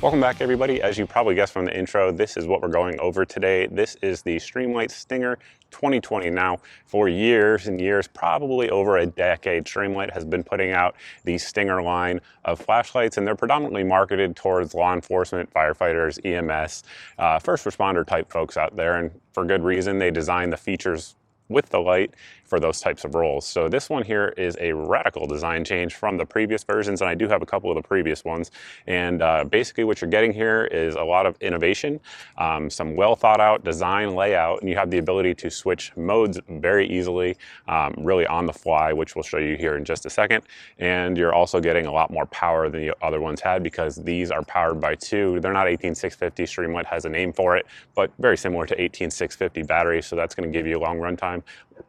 Welcome back, everybody. As you probably guessed from the intro, this is what we're going over today. This is the Streamlight Stinger 2020. Now, for years and years, probably over a decade, Streamlight has been putting out the Stinger line of flashlights, and they're predominantly marketed towards law enforcement, firefighters, EMS, first responder type folks out there, and for good reason. They design the features with the light for those types of roles. So this one here is a radical design change from the previous versions, and I do have a couple of the previous ones. And basically what you're getting here is a lot of innovation, some well thought out design layout, and you have the ability to switch modes very easily, really on the fly, which we'll show you here in just a second. And you're also getting a lot more power than the other ones had, because these are powered by two. They're not 18650, Streamlight has a name for it, but very similar to 18650 batteries, so that's going to give you a long runtime,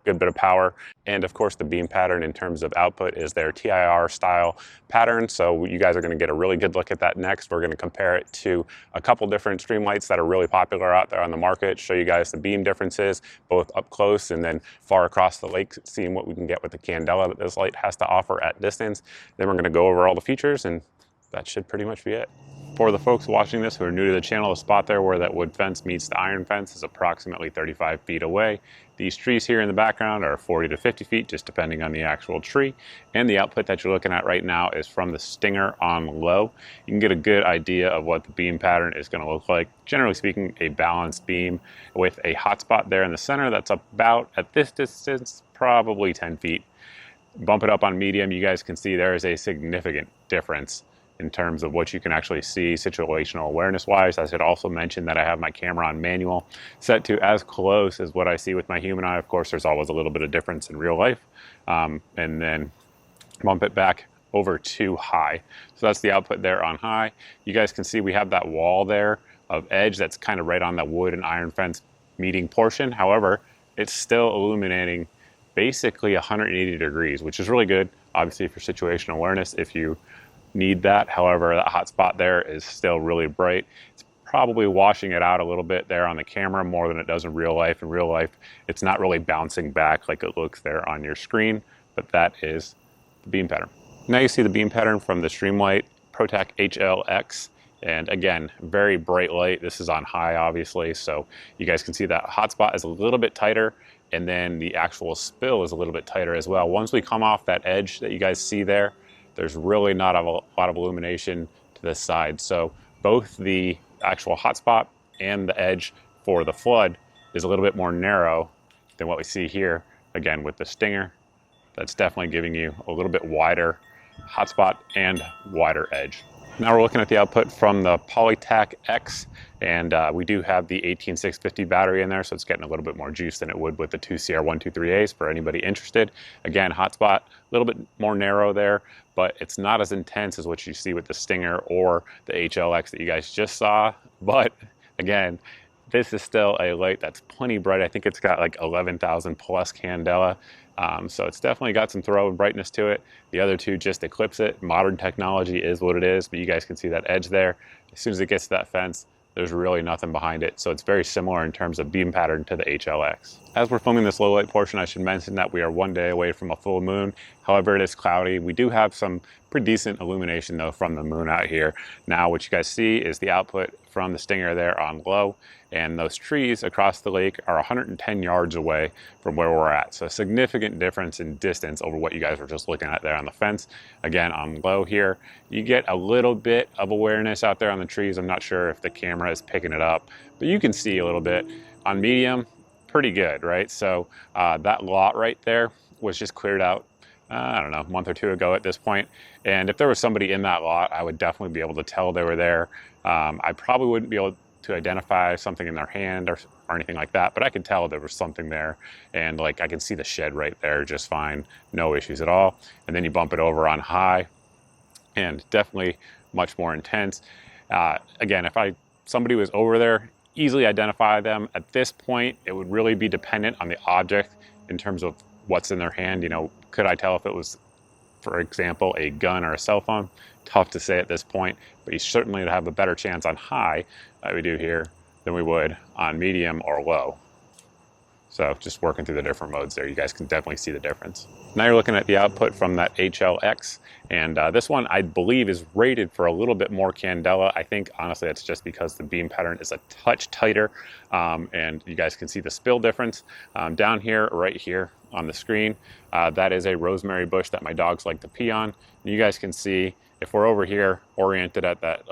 good bit of power. And of course the beam pattern in terms of output is their TIR style pattern, so you guys are going to get a really good look at that next. We're going to compare it to a couple different Streamlights that are really popular out there on the market, show you guys the beam differences both up close and then far across the lake, seeing what we can get with the candela that this light has to offer at distance. Then we're going to go over all the features, and that should pretty much be it. For the folks watching this who are new to the channel, the spot there where that wood fence meets the iron fence is approximately 35 feet away. These trees here in the background are 40 to 50 feet, just depending on the actual tree. And the output that you're looking at right now is from the Stinger on low. You can get a good idea of what the beam pattern is going to look like. Generally speaking, a balanced beam with a hotspot there in the center that's about, at this distance, probably 10 feet. Bump it up on medium, you guys can see there is a significant difference in terms of what you can actually see situational awareness wise. I should also mention that I have my camera on manual set to as close as what I see with my human eye. Of course, there's always a little bit of difference in real life. And then bump it back over to high. So that's the output there on high. You guys can see we have that wall there of edge that's kind of right on that wood and iron fence meeting portion. However, it's still illuminating basically 180 degrees, which is really good, obviously, for situational awareness if you need that. However, that hot spot there is still really bright. It's probably washing it out a little bit there on the camera more than it does in real life. In real life, it's not really bouncing back like it looks there on your screen, but that is the beam pattern. Now you see the beam pattern from the Streamlight ProTac HLX. And again, very bright light. This is on high, obviously, so you guys can see that hotspot is a little bit tighter, and then the actual spill is a little bit tighter as well. Once we come off that edge that you guys see there, there's really not a lot of illumination to this side. So both the actual hotspot and the edge for the flood is a little bit more narrow than what we see here. Again, with the Stinger, that's definitely giving you a little bit wider hotspot and wider edge. Now we're looking at the output from the Polytac X, and we do have the 18650 battery in there, so it's getting a little bit more juice than it would with the two CR123As for anybody interested. Again, hotspot, a little bit more narrow there, but it's not as intense as what you see with the Stinger or the HLX that you guys just saw. But again, this is still a light that's plenty bright. I think it's got like 11,000 plus candela. So it's definitely got some throw and brightness to it. The other two just eclipse it. Modern technology is what it is, but you guys can see that edge there. As soon as it gets to that fence, there's really nothing behind it. So it's very similar in terms of beam pattern to the HLX. As we're filming this low light portion, I should mention that we are one day away from a full moon. However, it is cloudy. We do have some pretty decent illumination though from the moon out here. Now what you guys see is the output from the Stinger there on low, and those trees across the lake are 110 yards away from where we're at. So a significant difference in distance over what you guys were just looking at there on the fence. Again, on low here, you get a little bit of awareness out there on the trees. I'm not sure if the camera is picking it up, but you can see a little bit. On medium, pretty good, right? So that lot right there was just cleared out, I don't know, a month or two ago at this point. And if there was somebody in that lot, I would definitely be able to tell they were there. I probably wouldn't be able to identify something in their hand or anything like that, but I could tell there was something there, and like I can see the shed right there just fine, no issues at all. And then you bump it over on high, and definitely much more intense. Again, if somebody was over there, easily identify them. At this point, it would really be dependent on the object in terms of what's in their hand. You know, could I tell if it was, for example, a gun or a cell phone? Tough to say at this point, but you certainly have a better chance on high, like we do here, than we would on medium or low. So just working through the different modes there, you guys can definitely see the difference. Now you're looking at the output from that HLX, and this one I believe is rated for a little bit more candela. I think honestly that's just because the beam pattern is a touch tighter, and you guys can see the spill difference. Down here, right here on the screen, that is a rosemary bush that my dogs like to pee on. And you guys can see if we're over here oriented at that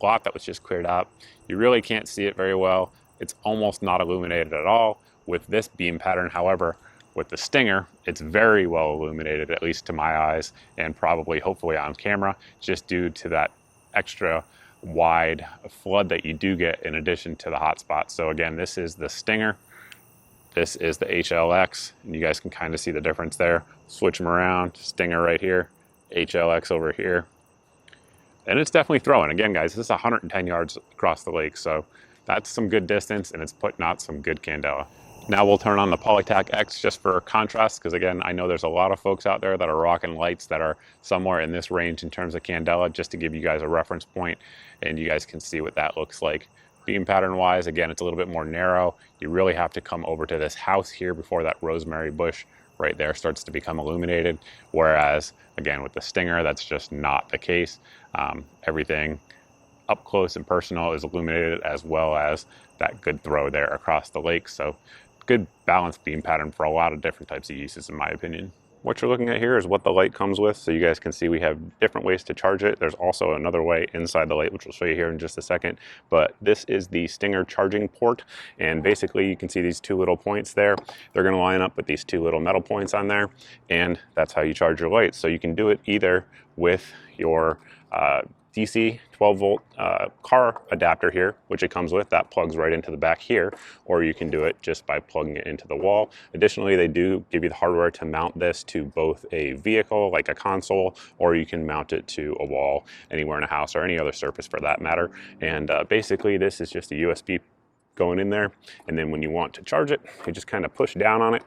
lot that was just cleared out, you really can't see it very well. It's almost not illuminated at all with this beam pattern. However, with the Stinger, it's very well illuminated, at least to my eyes, and probably hopefully on camera, just due to that extra wide flood that you do get in addition to the hotspot. So again, this is the Stinger, this is the HLX, and you guys can kind of see the difference there. Switch them around, Stinger right here, HLX over here. And it's definitely throwing. Again, guys, this is 110 yards across the lake, so that's some good distance, and it's putting out some good candela. Now we'll turn on the Polytac X just for contrast, because again, I know there's a lot of folks out there that are rocking lights that are somewhere in this range in terms of candela, just to give you guys a reference point, and you guys can see what that looks like. Beam pattern wise, again, it's a little bit more narrow. You really have to come over to this house here before that rosemary bush right there starts to become illuminated. Whereas again, with the Stinger, that's just not the case. Everything up close and personal is illuminated, as well as that good throw there across the lake. So good balanced beam pattern for a lot of different types of uses, in my opinion. What you're looking at here is what the light comes with. So you guys can see we have different ways to charge it. There's also another way inside the light, which we'll show you here in just a second. But this is the Stinger charging port. And basically you can see these two little points there. They're gonna line up with these two little metal points on there. And that's how you charge your light. So you can do it either with your DC 12 volt car adapter here, which it comes with, that plugs right into the back here, or you can do it just by plugging it into the wall. Additionally, they do give you the hardware to mount this to both a vehicle, like a console, or you can mount it to a wall anywhere in a house or any other surface for that matter. And basically this is just a USB going in there. And then when you want to charge it, you just kind of push down on it,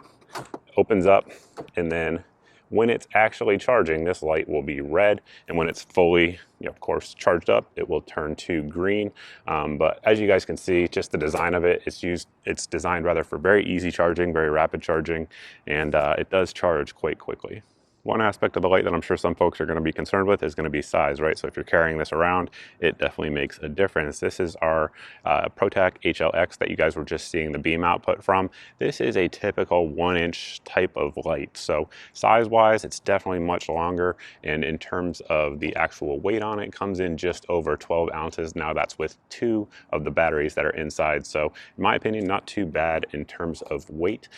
opens up, and then when it's actually charging, this light will be red, and when it's fully, of course, charged up, it will turn to green. But as you guys can see, just the design of it, it's designed rather for very easy charging, very rapid charging, and it does charge quite quickly. One aspect of the light that I'm sure some folks are going to be concerned with is going to be size, right? So if you're carrying this around, it definitely makes a difference. This is our ProTac HLX that you guys were just seeing the beam output from. This is a typical 1-inch type of light. So size-wise, it's definitely much longer. And in terms of the actual weight on it, comes in just over 12 ounces. Now that's with 2 of the batteries that are inside. So in my opinion, not too bad in terms of weight.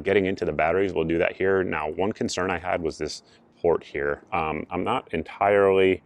Getting into the batteries, we'll do that here. Now, one concern I had was this port here. I'm not entirely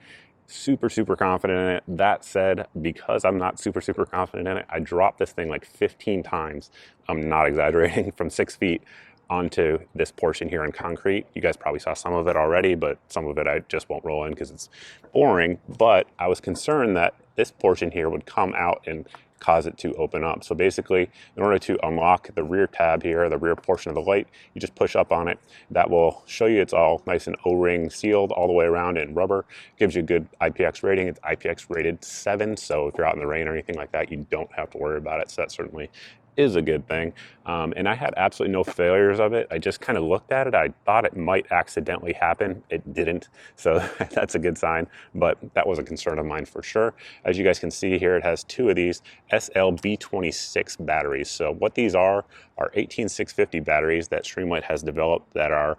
super confident in it. That said, because I'm not super confident in it, I dropped this thing like 15 times. I'm not exaggerating, from 6 feet onto this portion here in concrete. You guys probably saw some of it already, but some of it I just won't roll in because it's boring. But I was concerned that this portion here would come out and cause it to open up. So basically, in order to unlock the rear tab here, the rear portion of the light, you just push up on it. That will show you it's all nice and O-ring sealed all the way around in rubber. Gives you a good IPX rating. It's IPX rated 7, so if you're out in the rain or anything like that, you don't have to worry about it. So that certainly is a good thing. And I had absolutely no failures of it. I just kind of looked at it. I thought it might accidentally happen. It didn't. So that's a good sign, but that was a concern of mine for sure. As you guys can see here, it has 2 of these SLB26 batteries. So what these are 18650 batteries that Streamlight has developed that are,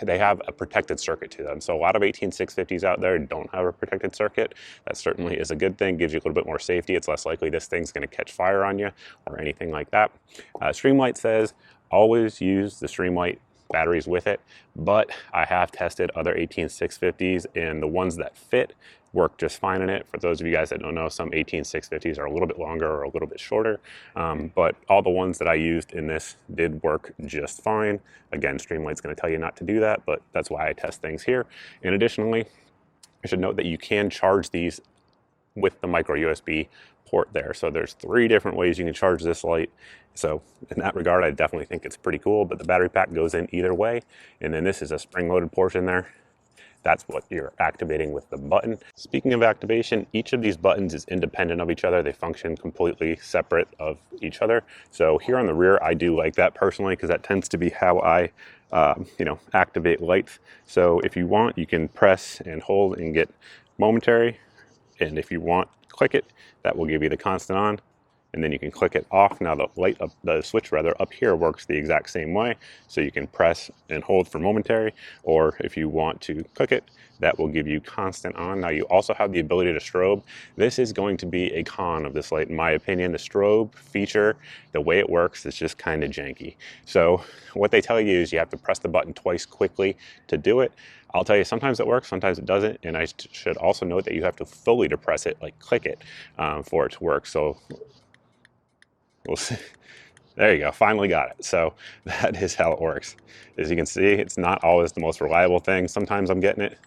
they have a protected circuit to them. So a lot of 18650s out there don't have a protected circuit. That certainly is a good thing. Gives you a little bit more safety. It's less likely this thing's going to catch fire on you or anything like that. Streamlight says always use the Streamlight batteries with it, but I have tested other 18650s and the ones that fit work just fine in it. For those of you guys that don't know, some 18650s are a little bit longer or a little bit shorter, but all the ones that I used in this did work just fine. Again, Streamlight's going to tell you not to do that, but that's why I test things here. And additionally, I should note that you can charge these with the micro USB port there. So there's 3 different ways you can charge this light. So in that regard, I definitely think it's pretty cool, but the battery pack goes in either way. And then this is a spring-loaded portion there that's what you're activating with the button. Speaking of activation, each of these buttons is independent of each other. They function completely separate of each other. So here on the rear, I do like that personally, because that tends to be how I activate lights. So if you want, you can press and hold and get momentary. And if you want, click it, that will give you the constant on. And then you can click it off. Now the switch up here works the exact same way. So you can press and hold for momentary, or if you want to click it, that will give you constant on. Now you also have the ability to strobe. This is going to be a con of this light, in my opinion. The strobe feature, the way it works, is just kind of janky. So what they tell you is you have to press the button twice quickly to do it. I'll tell you, sometimes it works, sometimes it doesn't. And I should also note that you have to fully depress it, like click it, for it to work. So we'll see. There you go, finally got it. So that is how it works. As you can see, it's not always the most reliable thing. Sometimes I'm getting it,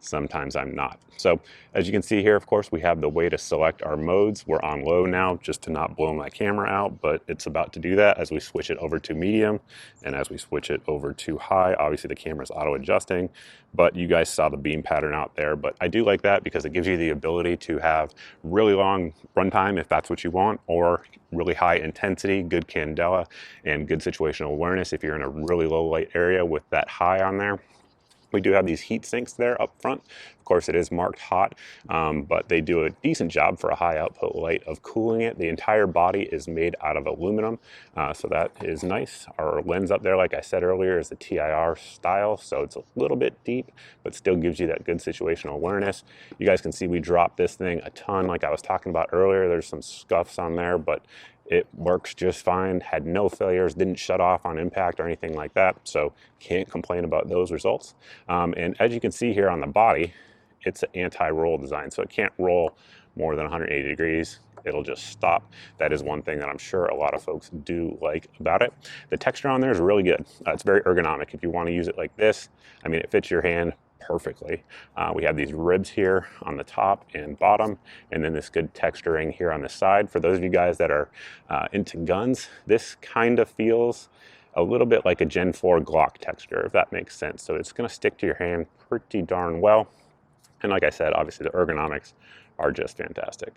sometimes I'm not. So as you can see here, of course, we have the way to select our modes. We're on low now, just to not blow my camera out, but it's about to do that as we switch it over to medium. And as we switch it over to high, obviously the camera's auto adjusting, but you guys saw the beam pattern out there. But I do like that because it gives you the ability to have really long runtime if that's what you want, or really high intensity, good candela, and good situational awareness if you're in a really low light area with that high on there. We do have these heat sinks there up front. Of course, it is marked hot, but they do a decent job for a high output light of cooling it. The entire body is made out of aluminum, so that is nice. Our lens up there, like I said earlier, is the TIR style, so it's a little bit deep, but still gives you that good situational awareness. You guys can see we dropped this thing a ton, like I was talking about earlier. There's some scuffs on there, but it works just fine, had no failures, didn't shut off on impact or anything like that, so can't complain about those results. And as you can see here on the body, it's an anti-roll design, so it can't roll more than 180 degrees. It'll just stop. That is one thing that I'm sure a lot of folks do like about it. The texture on there is really good. It's very ergonomic. If you want to use it like this, I mean, it fits your hand perfectly. We have these ribs here on the top and bottom, and then this good texturing here on the side. For those of you guys that are into guns, this kind of feels a little bit like a Gen 4 Glock texture, if that makes sense. So it's going to stick to your hand pretty darn well. And like I said, obviously the ergonomics are just fantastic.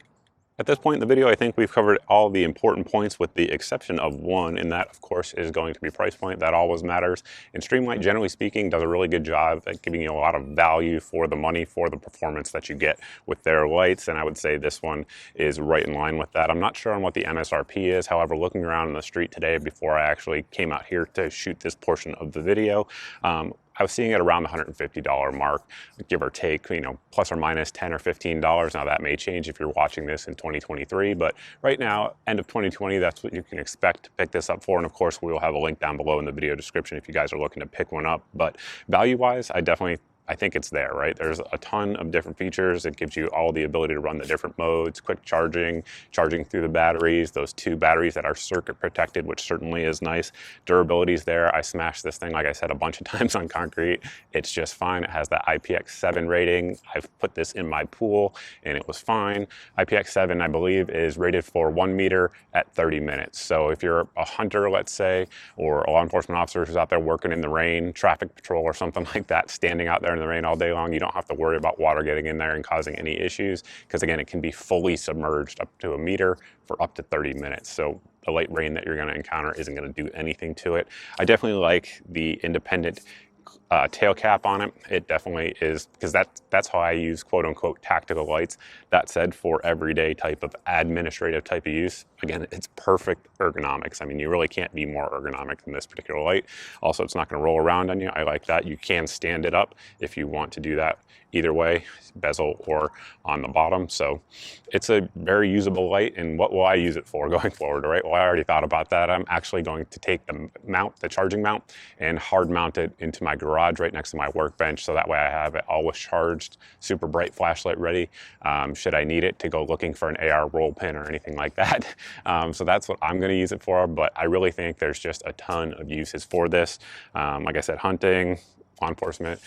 At this point in the video, I think we've covered all the important points with the exception of one, and that, of course, is going to be price point. That always matters. And Streamlight, generally speaking, does a really good job at giving you a lot of value for the money, for the performance that you get with their lights, and I would say this one is right in line with that. I'm not sure on what the MSRP is. However, looking around in the street today before I actually came out here to shoot this portion of the video, I was seeing it around the $150 mark, give or take, plus or minus $10 or $15. Now that may change if you're watching this in 2023, but right now, end of 2020, that's what you can expect to pick this up for. And of course, we will have a link down below in the video description if you guys are looking to pick one up. But value-wise, I think it's there, right? There's a ton of different features. It gives you all the ability to run the different modes, quick charging, charging through the batteries, those two batteries that are circuit protected, which certainly is nice. Durability's there. I smashed this thing, like I said, a bunch of times on concrete. It's just fine. It has that IPX7 rating. I've put this in my pool and it was fine. IPX7, I believe, is rated for 1 meter at 30 minutes. So if you're a hunter, let's say, or a law enforcement officer who's out there working in the rain, traffic patrol or something like that, standing out there in the rain all day long, you don't have to worry about water getting in there and causing any issues, because again, it can be fully submerged up to 1 meter for up to 30 minutes. So the light rain that you're going to encounter isn't going to do anything to it. I definitely like the independent tail cap on it. It definitely is, because that's how I use quote unquote tactical lights. That said, for everyday type of administrative type of use, again, it's perfect ergonomics. I mean, you really can't be more ergonomic than this particular light. Also, it's not going to roll around on you. I like that. You can stand it up if you want to do that either way, bezel or on the bottom. So it's a very usable light. And what will I use it for going forward, right? Well, I already thought about that. I'm actually going to take the mount, the charging mount, and hard mount it into my garage right next to my workbench. So that way I have it always charged, super bright flashlight ready, should I need it to go looking for an AR roll pin or anything like that. So that's what I'm going to use it for. But I really think there's just a ton of uses for this. Like I said, hunting, law enforcement,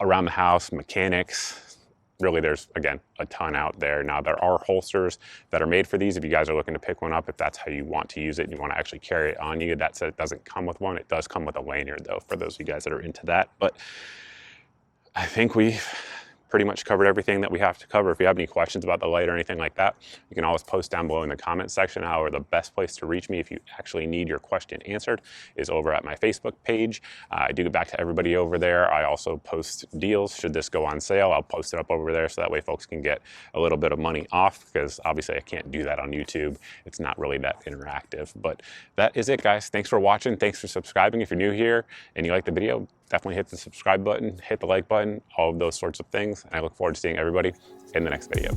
around the house, mechanics. Really, there's, again, a ton out there. Now, there are holsters that are made for these if you guys are looking to pick one up, if that's how you want to use it and you want to actually carry it on you. That said, it doesn't come with one. It does come with a lanyard, though, for those of you guys that are into that. But I think we've pretty much covered everything that we have to cover. If you have any questions about the light or anything like that, you can always post down below in the comment section. However, the best place to reach me if you actually need your question answered is over at my Facebook page. I do get back to everybody over there. I also post deals. Should this go on sale, I'll post it up over there so that way folks can get a little bit of money off, because obviously I can't do that on YouTube. It's not really that interactive. But that is it, guys. Thanks for watching. Thanks for subscribing. If you're new here and you like the video, definitely hit the subscribe button, hit the like button, all of those sorts of things. And I look forward to seeing everybody in the next video.